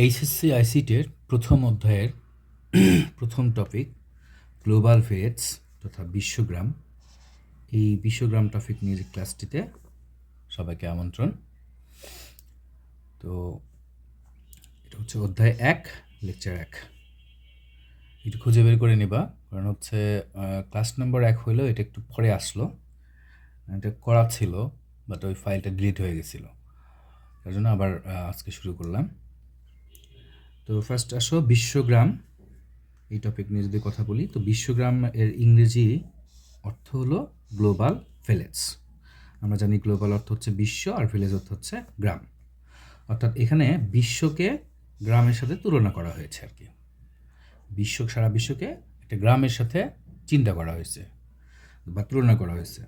HSC আইসিটির প্রথম অধ্যায়ের প্রথম টপিক গ্লোবাল ভিলেজ তথা বিশ্বগ্রাম। এই বিশ্বগ্রাম টপিক নিয়ে যে ক্লাসটিতে সবাইকে আমন্ত্রণ। তো এটা হচ্ছে অধ্যায় 1, লেকচার 1। একটু খুঁজে বের করে নেবা, কারণ হচ্ছে ক্লাস নম্বর 1 হইলেও এটা একটু পরে আসলো, এটা করা ছিল বাট ওই ফাইলটা ডিলিট হয়ে গেছিলো, তার জন্য আবার আজকে শুরু করলাম। তো ফার্স্ট আসো বিশ্বগ্রাম এই টপিক নিয়ে যদি কথা বলি, তো বিশ্বগ্রাম এর ইংরেজি অর্থ হলো গ্লোবাল ভিলেজ। আমরা জানি গ্লোবাল অর্থ হচ্ছে বিশ্ব আর ভিলেজ অর্থ হচ্ছে গ্রাম, অর্থাৎ এখানে বিশ্বকে গ্রামের সাথে তুলনা করা হয়েছে আর কি। সারা বিশ্বকে একটা গ্রামের সাথে চিন্তা করা হয়েছে বা তুলনা করা হয়েছে।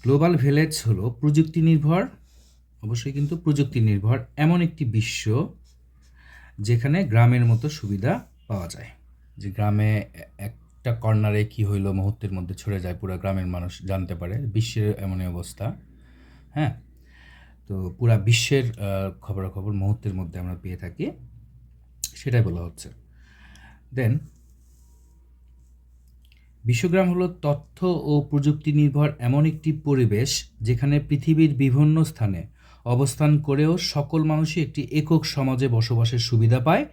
গ্লোবাল ভিলেজ হলো প্রযুক্তি নির্ভর, অবশ্যই কিন্তু প্রযুক্তি নির্ভর এমন একটি বিশ্ব যেখানে গ্রামের মতো সুবিধা পাওয়া যায়। যে গ্রামে একটা কর্নারে কি হইলো মুহূর্তের মধ্যে ছড়ে যায়, পুরো গ্রামের মানুষ জানতে পারে। বিশ্বের এমনই অবস্থা, হ্যাঁ। তো পুরা বিশ্বের খবরাখবর মুহূর্তের মধ্যে আমরা পেয়ে থাকি, সেটাই বলা হচ্ছে। দেন বিশ্বগ্রাম হলো তথ্য ও প্রযুক্তি নির্ভর এমন একটি পরিবেশ যেখানে পৃথিবীর বিভিন্ন স্থানে অবস্থান করেও সকল মানুষই একটি একক সমাজে বসবাসের সুবিধা পায়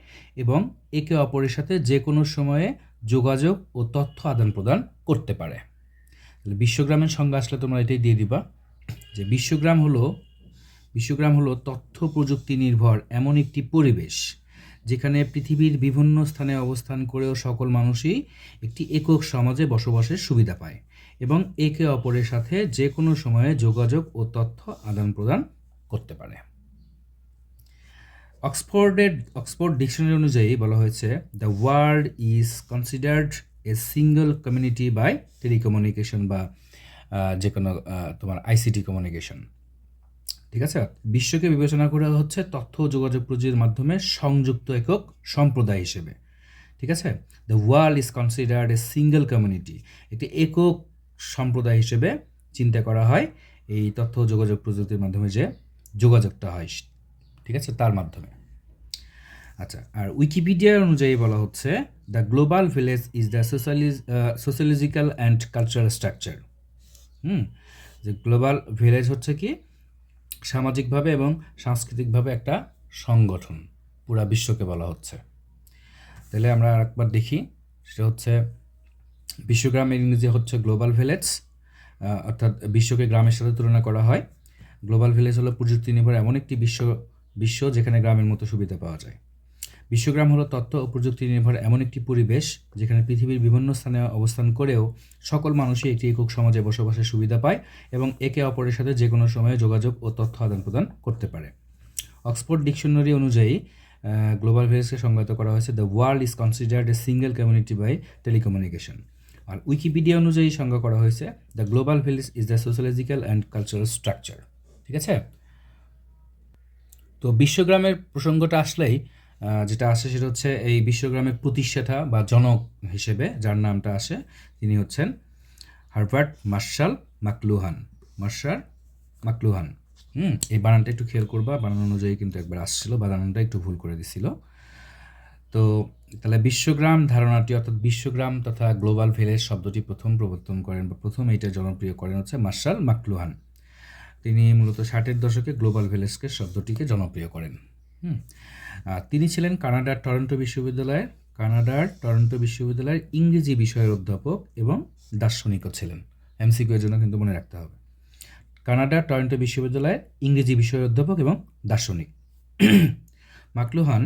এবং একে অপরের সাথে যে কোনো সময়ে যোগাযোগ ও তথ্য আদান প্রদান করতে পারে। বিশ্বগ্রামের সংজ্ঞা আসলে তোমরা এটাই দিয়ে দিবা যে বিশ্বগ্রাম হলো তথ্য প্রযুক্তি নির্ভর এমন একটি পরিবেশ যেখানে পৃথিবীর বিভিন্ন স্থানে অবস্থান করেও সকল মানুষই একটি একক সমাজে বসবাসের সুবিধা পায় এবং একে অপরের সাথে যে কোনো সময়ে যোগাযোগ ও তথ্য আদান প্রদান করতে পারে। অক্সফোর্ড ডিকশনারি অনুযায়ী বলা হয়েছে, the world is considered a single community by telecommunication বা যে কোনো তোমার আইসিটি কমিউনিকেশন। ঠিক আছে, বিশ্বকে বিবেচনা করা হচ্ছে তথ্য ও যোগাযোগ প্রযুক্তির মাধ্যমে সংযুক্ত একক সম্প্রদায় হিসেবে। ঠিক আছে, the world is considered a single community, একটি একক সম্প্রদায় হিসেবে চিন্তা করা হয় এই তথ্য ও যোগাযোগ প্রযুক্তির মাধ্যমে যে যোগাযোগটা হয়, ঠিক আছে, তার মাধ্যমে। আচ্ছা, আর উইকিপিডিয়া অনুযায়ী বলা হচ্ছে, the global village is the sociological and cultural structure. যে গ্লোবাল ভিলেজ হচ্ছে কি সামাজিকভাবে এবং সাংস্কৃতিকভাবে একটা সংগঠন, পুরা বিশ্বকে বলা হচ্ছে। তাহলে আমরা আরেকবার দেখি, সেটা হচ্ছে বিশ্বগ্রামের ইংরেজি হচ্ছে গ্লোবাল ভিলেজ, অর্থাৎ বিশ্বকে গ্রামের সাথে তুলনা করা হয়। গ্লোবাল ভিলেজ হলো প্রযুক্তি নির্ভর এমন একটি বিশ্ব যেখানে গ্রামের মতো সুবিধা পাওয়া যায়। বিশ্বগ্রাম হলো তথ্য ও প্রযুক্তি নির্ভর এমন একটি পরিবেশ যেখানে পৃথিবীর বিভিন্ন স্থানে অবস্থান করেও সকল মানুষই একটি একক সমাজে বসবাসের সুবিধা পায় এবং একে অপরের সাথে যে কোনো সময়ে যোগাযোগ ও তথ্য আদান প্রদান করতে পারে। অক্সফোর্ড ডিকশনারি অনুযায়ী গ্লোবাল ভিলেজকে সংজ্ঞায়িত করা হয়েছে, the world is considered a single community by telecommunication. আর উইকিপিডিয়া অনুযায়ী সংজ্ঞা করা হয়েছে, the global village is the sociological and cultural structure. ঠিক আছে, তো বিশ্বগ্রামের প্রসঙ্গটা আসলেই যেটা আসে সেটা হচ্ছে এই বিশ্বগ্রামের প্রতিষ্ঠাতা বা জনক হিসেবে যার নামটা আসে তিনি হচ্ছেন হার্বার্ট মার্শাল মাকলুহান। এই বানানটা একটু খেয়াল করবা, বানান অনুযায়ী কিন্তু একবার আসছিল, বানানটা একটু ভুল করে দিছিল। তো তাহলে বিশ্বগ্রাম ধারণাটি অর্থাৎ বিশ্বগ্রাম তথা গ্লোবাল ভিলেজ শব্দটি প্রথম প্রবর্তন করেন বা প্রথম এইটা জনপ্রিয় করেন হচ্ছে মার্শাল মাকলুহান। তিনি মূলত 60-এর দশকে গ্লোবাল ভিলেজকে শব্দটিকে জনপ্রিয় করেন। তিনি ছিলেন কানাডার টরন্টো বিশ্ববিদ্যালয়ের ইংরেজি বিষয়ের অধ্যাপক এবং দার্শনিকও ছিলেন। এমসিকিউ এর জন্য কিন্তু মনে রাখতে হবে, কানাডার টরন্টো বিশ্ববিদ্যালয়ের ইংরেজি বিষয়ের অধ্যাপক এবং দার্শনিক। মাকলুহান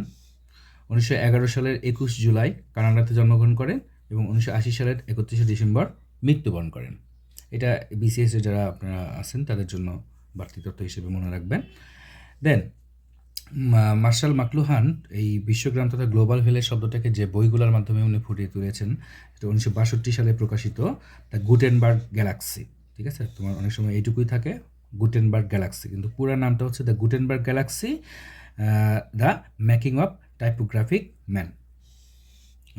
1911 সালের 21 জুলাই কানাডাতে জন্মগ্রহণ করেন এবং 1980 সালের 31 ডিসেম্বর মৃত্যুবরণ করেন। এটা বিসিএস এ যারা আপনারা আছেন তাদের জন্য বাড়তি তথ্য হিসেবে মনে রাখবেন। দেন মার্শাল মাকলুহান এই বিশ্বগ্রাম তথা গ্লোবাল ভিলেজ শব্দটাকে যে বইগুলোর মাধ্যমে উনি ফুটিয়ে তুলেছেন, সেটা 1962 সালে প্রকাশিত দ্য গুটেনবার্গ গ্যালাক্সি। ঠিক আছে, তোমার অনেক সময় এইটুকুই থাকে গুটেনবার্গ গ্যালাক্সি, কিন্তু পুরো নামটা হচ্ছে the Gutenberg galaxy the making of typographic man.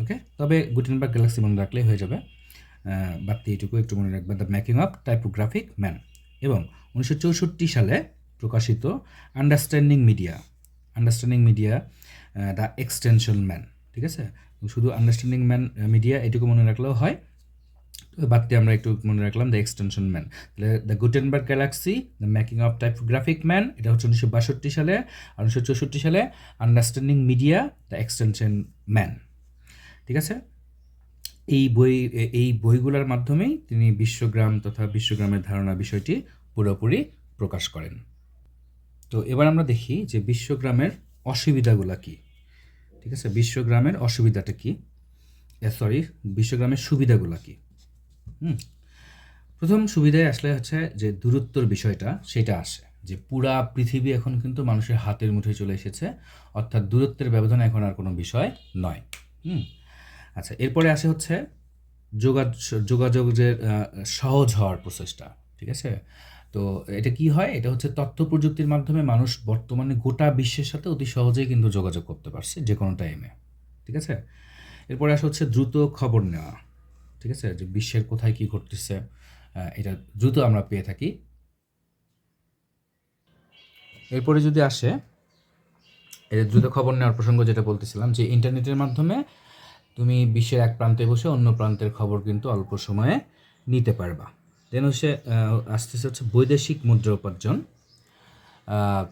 Okay, তবে গুটেনবার্গ গ্যালাক্সি মনে রাখলেই হয়ে যাবে, বাড়তি এইটুকু একটু মনে রাখবে, the making of typographic man. এবং 1964 সালে প্রকাশিত understanding media understanding media the extension man, ঠিক আছে? শুধু আন্ডারস্ট্যান্ডিং ম্যান মিডিয়া এটুকু মনে রাখলেও হয়, বাদ দিয়ে আমরা একটু মনে রাখলাম দ্য এক্সটেনশন ম্যান। তাহলে the Gutenberg galaxy, the making of typographic man, এটা হচ্ছে 1962 সালে। আর 1964 সালে understanding media the extension man, ঠিক আছে? এই বইগুলোর মাধ্যমেই তিনি বিশ্বগ্রাম তথা বিশ্বগ্রামের ধারণা বিষয়টি পুরোপুরি প্রকাশ করেন। তো এবার আমরা দেখি যে বিশ্বগ্রামের অসুবিধাগুলো কী, ঠিক আছে? বিশ্বগ্রামের অসুবিধাটা কী, বিশ্বগ্রামের সুবিধাগুলো কী। প্রথম সুবিধায় আসলে হচ্ছে যে দূরত্বর বিষয়টা, সেটা আসে যে পুরা পৃথিবী এখন কিন্তু মানুষের হাতের মুঠোয় চলে এসেছে, অর্থাৎ দূরত্বের ব্যবধান এখন আর কোনো বিষয় নয়। আচ্ছা, এরপরে আসে হচ্ছে যোগাযোগের সহজ হওয়ার প্রচেষ্টা, ঠিক আছে? তো এটা কি হয়, এটা হচ্ছে তথ্য প্রযুক্তির মাধ্যমে মানুষ বর্তমানে গোটা বিশ্বের সাথে অতি সহজেই কিন্তু যোগাযোগ করতে পারছে যে কোনো টাইমে, ঠিক আছে? এরপরে আসে হচ্ছে দ্রুত খবর নেওয়া, ঠিক আছে? যে বিশ্বের কোথায় কী ঘটতেছে এটা দ্রুত আমরা পেয়ে থাকি। এরপরে যদি আসে এটা দ্রুত খবর নেওয়ার প্রসঙ্গ, যেটা বলতেছিলাম যে ইন্টারনেটের মাধ্যমে তুমি বিশ্বের এক প্রান্তে বসে অন্য প্রান্তের খবর কিন্তু অল্প সময়ে নিতে পারবা। দেন আসতেছে হচ্ছে বৈদেশিক মুদ্রা উপার্জন।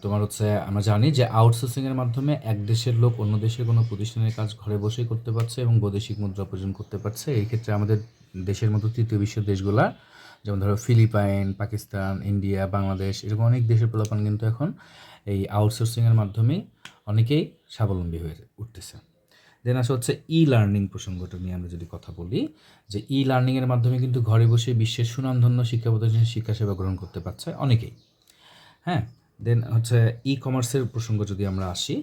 তোমার হচ্ছে আমরা জানি যে আউটসোর্সিংয়ের মাধ্যমে এক দেশের লোক অন্য দেশের কোনো প্রতিষ্ঠানের কাজ ঘরে বসেই করতে পারছে এবং বৈদেশিক মুদ্রা উপার্জন করতে পারছে। এই ক্ষেত্রে আমাদের দেশের মতো তৃতীয় বিশ্বের দেশগুলা, যেমন ধরো ফিলিপাইন, পাকিস্তান, ইন্ডিয়া, বাংলাদেশ, এরকম অনেক দেশের পোলাপান কিন্তু এখন এই আউটসোর্সিংয়ের মাধ্যমেই অনেকেই স্বাবলম্বী হয়ে উঠতেছে। দেন আসে হচ্ছে ই লার্নিং প্রসঙ্গটা নিয়ে আমরা যদি কথা বলি, যে ই লার্নিংয়ের মাধ্যমে কিন্তু ঘরে বসে বিশ্বের সুনামধন্য শিক্ষা প্রতিষ্ঠানের শিক্ষা সেবা গ্রহণ করতে পারছে অনেকেই। হ্যাঁ, দেন হচ্ছে ই কমার্সের প্রসঙ্গ যদি আমরা আসি,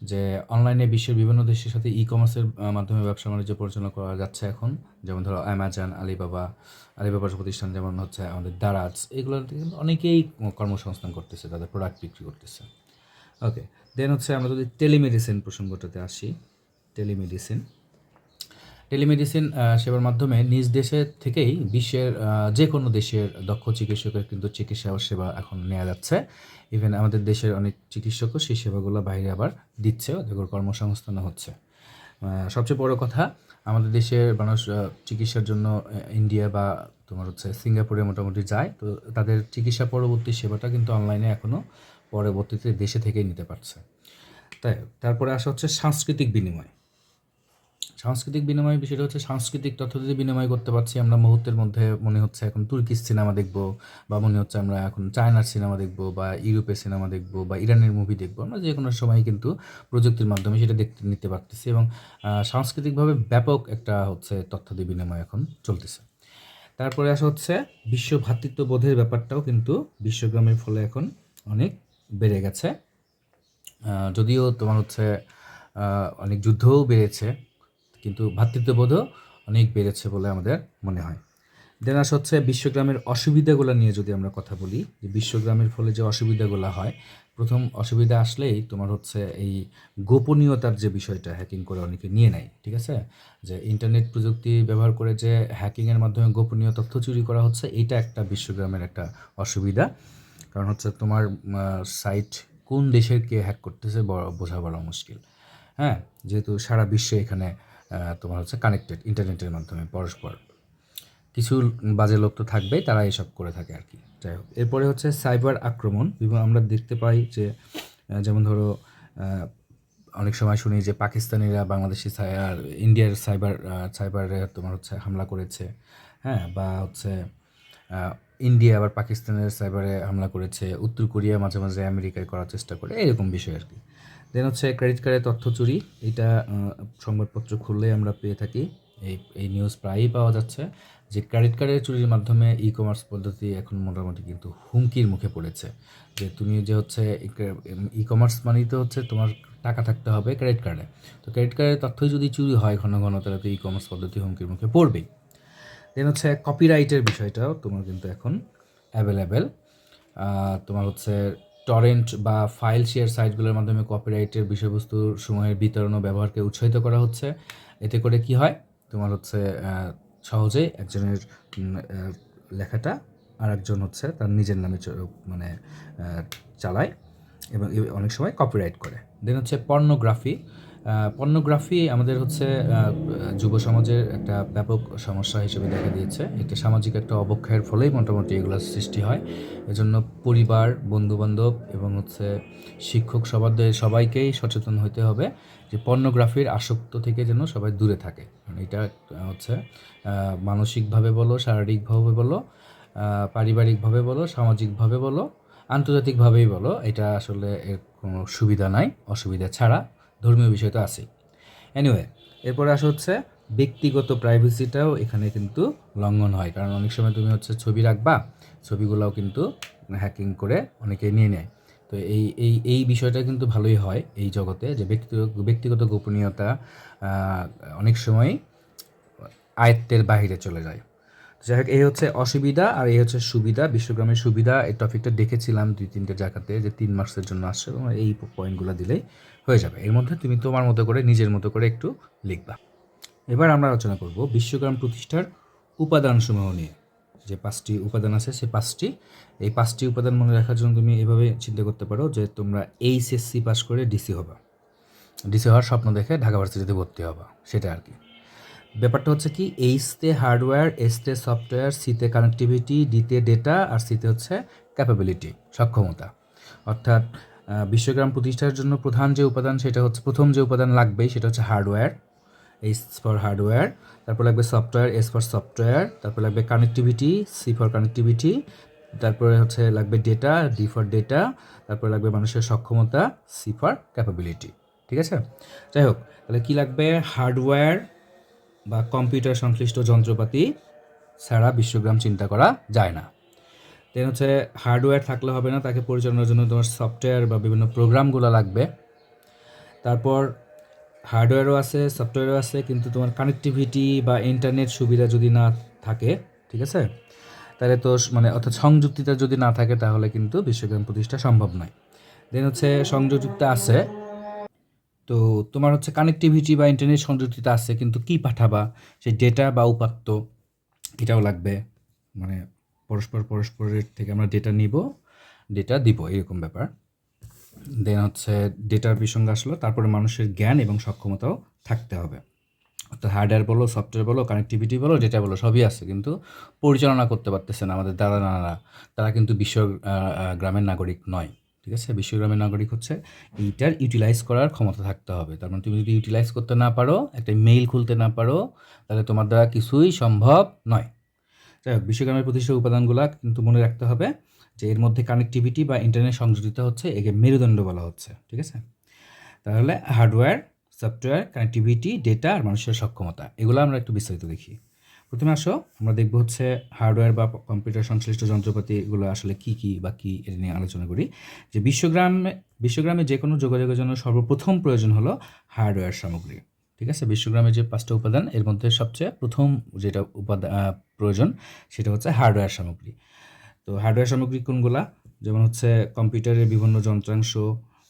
যে অনলাইনে বিশ্বের বিভিন্ন দেশের সাথে ই কমার্সের মাধ্যমে ব্যবসা বাণিজ্য পরিচালনা করা যাচ্ছে এখন। যেমন ধরো অ্যামাজন, আলিবাবার প্রতিষ্ঠান যেমন হচ্ছে আমাদের দারাজ, এগুলোর কিন্তু অনেকেই কর্মসংস্থান করতেছে, তাদের প্রোডাক্ট বিক্রি করতেছে। ওকে, দেন হচ্ছে আমরা যদি টেলিমেডিসিন প্রসঙ্গটাতে আসি, টেলিমেডিসিন সেবার মাধ্যমে নিজ দেশে থেকেই বিশ্বের যে কোনো দেশের দক্ষ চিকিৎসকের কিন্তু চিকিৎসা সেবা এখন নেওয়া যাচ্ছে। ইভেন আমাদের দেশের অনেক চিকিৎসকও সেই সেবাগুলো বাইরে আবার দিচ্ছে, ওদের কর্মসংস্থানও হচ্ছে। সবচেয়ে বড় কথা, আমাদের দেশের মানুষ চিকিৎসার জন্য ইন্ডিয়া বা তোমার হচ্ছে সিঙ্গাপুরে মোটামুটি যায়, তো তাদের চিকিৎসা পরবর্তী সেবাটা কিন্তু অনলাইনে এখনও পরবর্তীতে দেশে থেকেই নিতে পারছে। তাই তারপরে আসা হচ্ছে সাংস্কৃতিক বিনিময় বিষয়টা হচ্ছে সাংস্কৃতিক তথ্য যদি বিনিময় করতে পারছি আমরা মুহূর্তের মধ্যে, মনে হচ্ছে এখন তুর্কিশ সিনেমা দেখবো, বা মনে হচ্ছে আমরা এখন চায়নার সিনেমা দেখবো, বা ইউরোপের সিনেমা দেখবো, বা ইরানের মুভি দেখবো, আমরা যে কোনো সময় কিন্তু প্রযুক্তির মাধ্যমে সেটা নিতে পারতেছি, এবং সাংস্কৃতিকভাবে ব্যাপক একটা হচ্ছে তথ্য বিনিময় এখন চলতেছে। তারপরে আসা হচ্ছে বিশ্ব ভ্রাতৃত্ববোধের ব্যাপারটাও কিন্তু বিশ্বগ্রামের ফলে এখন অনেক বেড়ে গেছে। যদিও তোমার হচ্ছে অনেক যুদ্ধও বেড়েছে, কিন্তু ভ্রাতৃত্ববোধও অনেক বেড়েছে বলে আমাদের মনে হয়। দেন আসা হচ্ছে বিশ্বগ্রামের অসুবিধাগুলো নিয়ে যদি আমরা কথা বলি, যে বিশ্বগ্রামের ফলে যে অসুবিধাগুলো হয়, প্রথম অসুবিধা আসলেই তোমার হচ্ছে এই গোপনীয়তার যে বিষয়টা, হ্যাকিং করে অনেকে নিয়ে নেয়, ঠিক আছে? যে ইন্টারনেট প্রযুক্তি ব্যবহার করে যে হ্যাকিংয়ের মাধ্যমে গোপনীয় তথ্য চুরি করা হচ্ছে, এইটা একটা বিশ্বগ্রামের একটা অসুবিধা। কারণ হচ্ছে তোমার সাইট কোন দেশের কে হ্যাক করতেছে বোঝা বড় মুশকিল। হ্যাঁ, যেহেতু সারা বিশ্বে এখানে তোমার হচ্ছে কানেক্টেড ইন্টারনেটের মাধ্যমে পরস্পর, কিছু বাজে লোক তো থাকবেই, তারা এসব করে থাকে আর কি। যাই হোক, এরপরে হচ্ছে সাইবার আক্রমণ। আমরা দেখতে পাই যে যেমন ধরো অনেক সময় শুনি যে পাকিস্তানিরা বাংলাদেশি আর ইন্ডিয়ার সাইবারে তোমার হচ্ছে হামলা করেছে। হ্যাঁ, বা হচ্ছে ইন্ডিয়া আবার পাকিস্তানের সাইবারে হামলা করেছে, উত্তর কোরিয়া মাঝে মাঝে আমেরিকায় করার চেষ্টা করে, এরকম বিষয় আর কি। দেন হচ্ছে ক্রেডিট কার্ডের তথ্য চুরি, এটা সংবাদপত্র খুললেই আমরা পেয়ে থাকি, এই নিউজ প্রায়ই পাওয়া যাচ্ছে যে ক্রেডিট কার্ডের চুরির মাধ্যমে ই কমার্স পদ্ধতি এখন মোটামুটি কিন্তু হুমকির মুখে পড়েছে। যে তুমি যে হচ্ছে ই কমার্স মানেই তো হচ্ছে তোমার টাকা থাকতে হবে ক্রেডিট কার্ডে, তো ক্রেডিট কার্ডের তথ্যই যদি চুরি হয় ঘন ঘন, তাহলে তো ই কমার্স পদ্ধতি হুমকির মুখে পড়বেই। দেন হচ্ছে কপিরাইটের বিষয়টাও তোমার কিন্তু এখন অ্যাভেলেবেল। তোমার হচ্ছে টরেন্ট বা ফাইল শেয়ার সাইটগুলোর মাধ্যমে কপিরাইটের বিষয়বস্তু সময়ের বিতরণ ও ব্যবহারকে উৎসাহিত করা হচ্ছে। এতে করে কি হয়, তোমার হচ্ছে সহজেই একজনের লেখাটা আর একজন হচ্ছে তার নিজের নামে মানে চালায়, এবং অনেক সময় কপিরাইট করে। দেন হচ্ছে পর্নোগ্রাফি। পর্নোগ্রাফি আমাদের হচ্ছে যুব সমাজের একটা ব্যাপক সমস্যা হিসেবে দেখা দিয়েছে। এটা সামাজিক একটা অবক্ষয়ের ফলেই মোটামুটি এগুলোর সৃষ্টি হয়। এজন্য পরিবার, বন্ধুবান্ধব এবং হচ্ছে শিক্ষক সবাইকেই সচেতন হতে হবে যে পর্নোগ্রাফির আসক্ত থেকে যেন সবাই দূরে থাকে। কারণ এটা হচ্ছে মানসিকভাবে বলো, শারীরিকভাবে বলো, পারিবারিকভাবে বলো, সামাজিকভাবে বলো, আন্তর্জাতিকভাবেই বলো, এটা আসলে এর কোনো সুবিধা নাই, অসুবিধা ছাড়া। ধর্মীয় বিষয় তো আছেই। এনিওয়ে, এরপরে আসা হচ্ছে ব্যক্তিগত প্রাইভেসিটাও এখানে কিন্তু লঙ্ঘন হয়। কারণ অনেক সময় তুমি হচ্ছে ছবি রাখবা, ছবিগুলোও কিন্তু হ্যাকিং করে অনেকে নিয়ে নেয়। তো এই বিষয়টা কিন্তু ভালোই হয় এই জগতে, যে ব্যক্তিগত গোপনীয়তা অনেক সময় আয়ত্তের বাহিরে চলে যায়। যাই হোক, এই হচ্ছে অসুবিধা আর এই হচ্ছে সুবিধা। বিশ্বগ্রামের সুবিধা, এই টপিকটা দেখেছিলাম 2-3টে জায়গাতে, যে 3 মার্কসের জন্য আসছে, এবং এই পয়েন্টগুলো দিলেই হয়ে যাবে। এর মধ্যে তুমি তোমার মতো করে নিজের মতো করে একটু লিখবা। এবার আমরা আলোচনা করব বিশ্বগ্রাম প্রতিষ্ঠার উপাদানসমূহ নিয়ে। যে 5টি উপাদান আছে, সেই এই 5টি উপাদান মনে রাখার জন্য তুমি এভাবে চিন্তা করতে পারো যে তোমরা এইচএসসি পাস করে ডিসি হবা, ডিসি হওয়ার স্বপ্ন দেখে ঢাকা ভার্সিটিতে ভর্তি হবা, সেটা আর কি। ব্যাপারটা হচ্ছে কি, এইচতে হার্ডওয়্যার, এসতে সফটওয়্যার, সিতে কানেক্টিভিটি, ডিতে ডেটা, আর সিতে হচ্ছে ক্যাপাবিলিটি, সক্ষমতা। অর্থাৎ বিশ্বগ্রাম প্রতিষ্ঠার জন্য প্রধান যে উপাদান, সেটা হচ্ছে প্রথম যে উপাদান লাগবেই সেটা হচ্ছে হার্ডওয়্যার, এইচ ফর হার্ডওয়্যার, তারপর লাগবে সফটওয়্যার, এস ফর সফটওয়্যার, তারপর লাগবে কানেক্টিভিটি, সি ফর কানেক্টিভিটি, তারপরে হচ্ছে লাগবে ডেটা, ডি ফর ডেটা, তারপরে লাগবে মানুষের সক্ষমতা, সি ফর ক্যাপাবিলিটি। ঠিক আছে? যাই হোক, তাহলে কী লাগবে? হার্ডওয়্যার বা কম্পিউটার সংশ্লিষ্ট যন্ত্রপাতি ছাড়া বিশ্বগ্রাম চিন্তা করা যায় না। দেন হচ্ছে হার্ডওয়্যার থাকলে হবে না, তাকে পরিচালনার জন্য তোমার সফটওয়্যার বা বিভিন্ন প্রোগ্রামগুলো লাগবে। তারপর হার্ডওয়্যারও আছে, সফটওয়্যারও আছে, কিন্তু তোমার কানেক্টিভিটি বা ইন্টারনেট সুবিধা যদি না থাকে, ঠিক আছে, তাহলে তো মানে অর্থাৎ সংযুক্তিতা যদি না থাকে, তাহলে কিন্তু বিশ্বগ্রাম প্রতিষ্ঠা সম্ভব নয়। দেন হচ্ছে সংযুক্তিতা আছে, তো তোমার হচ্ছে কানেক্টিভিটি বা ইন্টারনেট সংযুক্তিতা আছে, কিন্তু কি পাঠাবা, সেই ডেটা বা উপাত্ত, এটাও লাগবে। মানে পরস্পরের থেকে আমরা ডেটা নিব, ডেটা দিব, এরকম ব্যাপার। দেন হচ্ছে ডেটার প্রসঙ্গ আসলো, তারপরে মানুষের জ্ঞান এবং সক্ষমতাও থাকতে হবে। অর্থাৎ হার্ডওয়্যার বলো, সফটওয়্যার বলো, কানেক্টিভিটি বলো, ডেটা বলো, সবই আছে, কিন্তু পরিচালনা করতে পারতেছে না আমাদের দাদা নানারা। তারা কিন্তু গ্রামের নাগরিক নয়। ঠিক আছে? বিশ্বগ্রামের নাগরিক হচ্ছে এইটার ইউটিলাইজ করার ক্ষমতা থাকতে হবে। তার মানে তুমি যদি ইউটিলাইজ করতে না পারো, একটা মেইল খুলতে না পারো, তাহলে তোমার দ্বারা কিছুই সম্ভব নয়। যাই হোক, বিশ্বগ্রামের প্রতিষ্ঠার উপাদানগুলো কিন্তু মনে রাখতে হবে যে এর মধ্যে কানেক্টিভিটি বা ইন্টারনেট সংযোজিত হচ্ছে, একে মেরুদণ্ড বলা হচ্ছে। ঠিক আছে? তাহলে হার্ডওয়্যার, সফটওয়্যার, কানেক্টিভিটি, ডেটা আর মানুষের সক্ষমতা, এগুলো আমরা একটু বিস্তারিত দেখি। প্রথমে আসো আমরা দেখব হচ্ছে হার্ডওয়্যার বা কম্পিউটার সংশ্লিষ্ট যন্ত্রপাতিগুলো আসলে কী বা কী, এটা নিয়ে আলোচনা করি। যে বিশ্বগ্রামে যে কোনো যোগাযোগের জন্য সর্বপ্রথম প্রয়োজন হলো হার্ডওয়্যার সামগ্রী। ঠিক আছে? বিশ্বগ্রামের যে 5টা উপাদান, এর মধ্যে সবচেয়ে প্রথম যেটা প্রয়োজন, সেটা হচ্ছে হার্ডওয়্যার সামগ্রী। তো হার্ডওয়্যার সামগ্রী কোনগুলা? যেমন হচ্ছে কম্পিউটারের বিভিন্ন যন্ত্রাংশ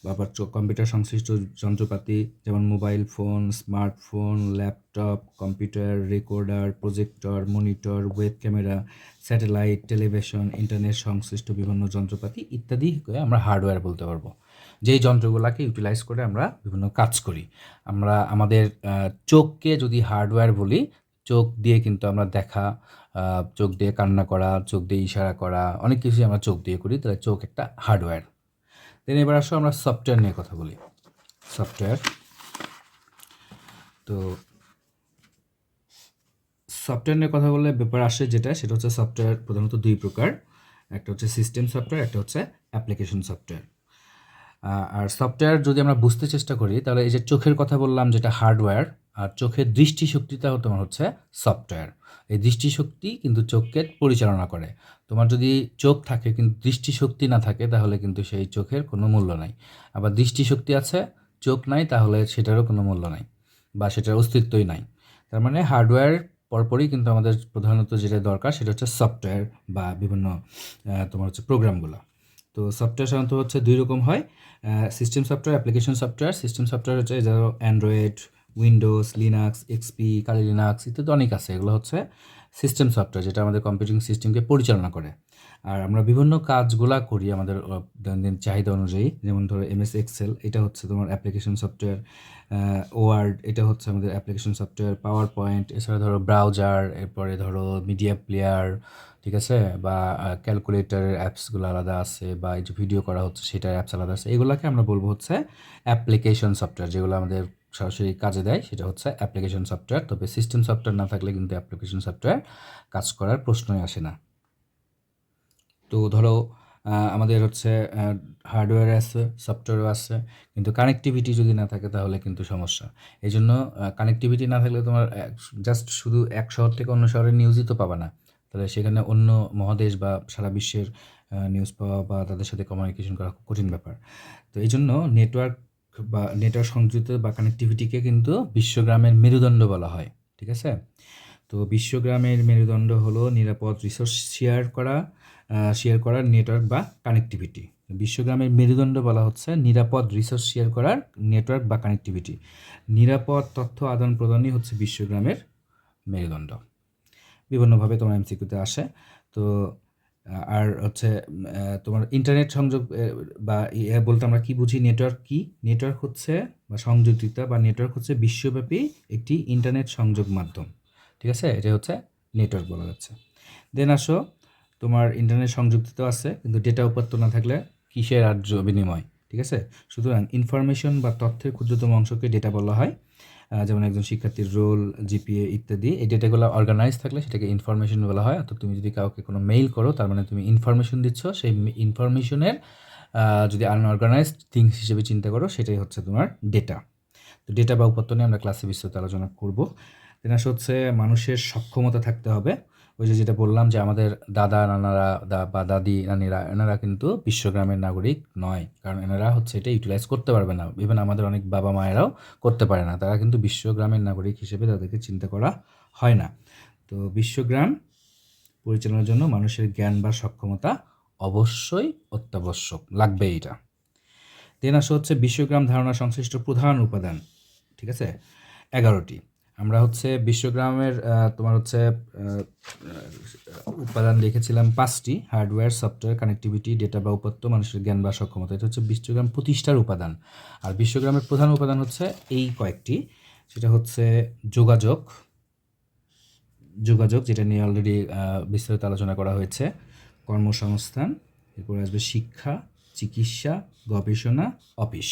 বা কম্পিউটার সংশ্লিষ্ট যন্ত্রপাতি, যেমন mobile phone, smartphone, laptop, computer, recorder, projector, monitor, web camera, satellite, television, internet সংশ্লিষ্ট বিভিন্ন যন্ত্রপাতি ইত্যাদি আমরা হার্ডওয়্যার বলতে পারবো। যেই যন্ত্রগুলোকে ইউটিলাইজ করে আমরা বিভিন্ন কাজ করি। আমরা আমাদের চোখকে যদি হার্ডওয়্যার বলি, চোখ দিয়ে কিন্তু আমরা দেখা, চোখ দিয়ে কান্না করা, চোখ দিয়ে ইশারা করা, অনেক কিছুই আমরা চোখ দিয়ে করি, তাহলে চোখ একটা হার্ডওয়্যার। দেন এবার আসো আমরা সফটওয়্যার নিয়ে কথা বলি। সফটওয়্যার, তো সফটওয়্যার নিয়ে কথা বললে ব্যাপার আসে যেটা, সেটা হচ্ছে সফটওয়্যার প্রধানত 2 প্রকার। একটা হচ্ছে সিস্টেম সফটওয়্যার, একটা হচ্ছে অ্যাপ্লিকেশন সফটওয়্যার। আর সফটওয়্যার যদি আমরা বুঝতে চেষ্টা করি, তাহলে এই যে চোখের কথা বললাম যেটা হার্ডওয়্যার, আর চোখের দৃষ্টিশক্তিটাও তোমার হচ্ছে সফটওয়্যার। এই দৃষ্টিশক্তি কিন্তু চোখকে পরিচালনা করে। তোমার যদি চোখ থাকে কিন্তু দৃষ্টিশক্তি না থাকে, তাহলে কিন্তু সেই চোখের কোনো মূল্য নাই। আবার দৃষ্টিশক্তি আছে, চোখ নাই, তাহলে সেটারও কোনো মূল্য নাই বা সেটার অস্তিত্বই নাই। তার মানে হার্ডওয়্যার পরপরই কিন্তু আমাদের প্রধানত যেটা দরকার, সেটা হচ্ছে সফটওয়্যার বা বিভিন্ন তোমার হচ্ছে প্রোগ্রামগুলো। তো সফটওয়্যার সাধারণত হচ্ছে 2 রকম হয়, system software, application software. System software হচ্ছে যারা অ্যান্ড্রয়েড, উইন্ডোজ, লিনাক্স, এক্সপি, কালি লিনাক্স ইত্যাদি অনেক আছে, এগুলো হচ্ছে সিস্টেম সফটওয়্যার, যেটা আমাদের কম্পিউটিং সিস্টেমকে পরিচালনা করে। আর আমরা বিভিন্ন কাজগুলা করি আমাদের দৈনন্দিন চাহিদা অনুযায়ী, যেমন ধরো এমএস এক্সেল, এটা হচ্ছে তোমার অ্যাপ্লিকেশন সফটওয়্যার, ওয়ার্ড এটা হচ্ছে আমাদের অ্যাপ্লিকেশন সফটওয়্যার, পাওয়ার পয়েন্ট, এছাড়া ধরো ব্রাউজার, এরপরে ধরো মিডিয়া প্লেয়ার, ঠিক আছে, বা ক্যালকুলেটরের অ্যাপসগুলো আলাদা আছে, বা এই যে ভিডিও করা হচ্ছে সেটার অ্যাপস আলাদা আছে, এগুলোকে আমরা বলবো হচ্ছে অ্যাপ্লিকেশন সফটওয়্যার, যেগুলো আমাদের সরাসরি কাজে দেয় সেটা হচ্ছে অ্যাপ্লিকেশন সফটওয়্যার। তবে সিস্টেম সফটওয়্যার না থাকলে কিন্তু অ্যাপ্লিকেশন সফটওয়্যার কাজ করার প্রশ্নই আসে না। তো ধরো আমাদের হচ্ছে হার্ডওয়্যার আছে, সফটওয়্যারও আছে, কিন্তু কানেক্টিভিটি যদি না থাকে তাহলে কিন্তু সমস্যা। এই জন্য কানেক্টিভিটি না থাকলে তোমার জাস্ট শুধু এক শহর থেকে অন্য শহরের নিউজই তো পাবা না, তাহলে সেখানে অন্য মহাদেশ বা সারা বিশ্বের নিউজ পাওয়া বা তাদের সাথে কমিউনিকেশন করা খুব কঠিন ব্যাপার। তো এই জন্য নেটওয়ার্ক সংযুক্ত বা কানেক্টিভিটিকে কিন্তু বিশ্বগ্রামের মেরুদণ্ড বলা হয়, ঠিক আছে। তো বিশ্বগ্রামের মেরুদণ্ড হলো নিরাপদ রিসোর্স শেয়ার করার নেটওয়ার্ক বা কানেক্টিভিটি। বিশ্বগ্রামের মেরুদণ্ড বলা হচ্ছে নিরাপদ রিসোর্স শেয়ার করার নেটওয়ার্ক বা কানেক্টিভিটি। নিরাপদ তথ্য আদান প্রদানই হচ্ছে বিশ্বগ্রামের মেরুদণ্ড। বিভিন্নভাবে তোমার এমসিকিউতে আসে। তো আর হচ্ছে তোমার ইন্টারনেট সংযোগ বা বলতে আমরা কি বুঝি, নেটওয়ার্ক কি? নেটওয়ার্ক হচ্ছে বা সংযোজিতা বা নেটওয়ার্ক হচ্ছে বিশ্বব্যাপী একটি ইন্টারনেট সংযোগ মাধ্যম, ঠিক আছে, এটা হচ্ছে নেটওয়ার্ক বলা যাচ্ছে। দেন আসো, তোমার ইন্টারনেট সংযুক্ত আছে কিন্তু ডেটা উপাত্ত না থাকলে কিসের রাজ্য বিনিময়, ঠিক আছে। সুতরাং ইনফরমেশন বা তথ্যের ক্ষুদ্রতম অংশকে ডেটা বলা হয়। যেমন একজন শিক্ষার্থীর রোল, জিপিএ ইত্যাদি, এই ডেটাগুলো অর্গানাইজ থাকলে সেটাকে ইনফরমেশন বলা হয়। অর্থাৎ তুমি যদি কাউকে কোনো মেইল করো তার মানে তুমি ইনফরমেশন দিচ্ছ, সেই ইনফরমেশনের যদি আনঅর্গানাইজড থিংস হিসেবে চিন্তা করো সেটাই হচ্ছে তোমার ডেটা। তো ডেটা বা উপাত্ত নিয়ে আমরা ক্লাসে বিস্তারিত আলোচনা করব। দেন হচ্ছে মানুষের সক্ষমতা থাকতে হবে। ওই যে যেটা বললাম যে আমাদের দাদা নানারা বা দাদি নানিরা এনারা কিন্তু বিশ্বগ্রামের নাগরিক নয়, কারণ এনারা হচ্ছে এটা ইউটিলাইজ করতে পারবে না। ইভেন আমাদের অনেক বাবা মায়েরাও করতে পারে না, তারা কিন্তু বিশ্বগ্রামের নাগরিক হিসেবে তাদেরকে চিন্তা করা হয় না। তো বিশ্বগ্রাম পরিচালনার জন্য মানুষের জ্ঞান বা সক্ষমতা অবশ্যই অত্যাবশ্যক, লাগবে এটা। দেন হচ্ছে বিশ্বগ্রাম ধারণা সংশ্লিষ্ট প্রধান উপাদান, ঠিক আছে, 11টি। আমরা হচ্ছে বিশ্বগ্রামের তোমার হচ্ছে উপাদান লিখেছিলাম 5টি: হার্ডওয়্যার, সফটওয়্যার, কানেক্টিভিটি, ডেটা বা উপাত্ত, মানুষের জ্ঞান বা সক্ষমতা। এটা হচ্ছে বিশ্বগ্রাম প্রতিষ্ঠার উপাদান। আর বিশ্বগ্রামের প্রধান উপাদান হচ্ছে এই কয়েকটি। সেটা হচ্ছে যোগাযোগ, যেটা নিয়ে অলরেডি বিস্তারিত আলোচনা করা হয়েছে, কর্মসংস্থান, এরপর আসবে শিক্ষা, চিকিৎসা, গবেষণা, অফিস,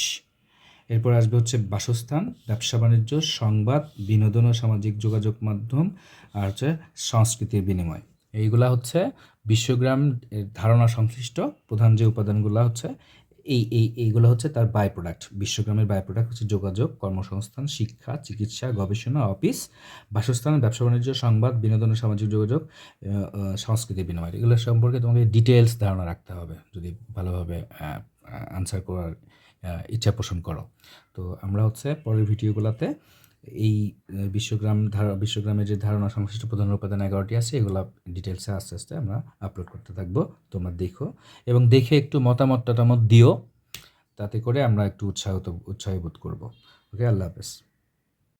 এরপর আসবে হচ্ছে বাসস্থান, ব্যবসা বাণিজ্য, সংবাদ, বিনোদন ও সামাজিক যোগাযোগ মাধ্যম, আর হচ্ছে সংস্কৃতির বিনিময়। এইগুলা হচ্ছে বিশ্বগ্রাম ধারণা সংশ্লিষ্ট প্রধান যে উপাদানগুলো হচ্ছে এইগুলো হচ্ছে তার বাই প্রোডাক্ট। বিশ্বগ্রামের বাই প্রোডাক্ট হচ্ছে যোগাযোগ, কর্মসংস্থান, শিক্ষা, চিকিৎসা, গবেষণা, অফিস, বাসস্থান, ব্যবসা বাণিজ্য, সংবাদ, বিনোদন ও সামাজিক যোগাযোগ, সংস্কৃতির বিনিময়। এগুলো সম্পর্কে তোমাকে ডিটেলস ধারণা রাখতে হবে যদি ভালোভাবে আনসার করার ইচ্ছা পোষণ করো। তো আমরা হচ্ছে পরের ভিডিওগুলোতে এই বিশ্বগ্রামের যে ধারণা সংশ্লিষ্ট প্রধান উপাদান 11টি আছে, এগুলো ডিটেলসে আস্তে আস্তে আমরা আপলোড করতে থাকবো। তোমরা দেখো এবং দেখে একটু মতামত দিও, তাতে করে আমরা একটু উৎসাহী বোধ করবো। ওকে, আল্লাহ হাফেজ।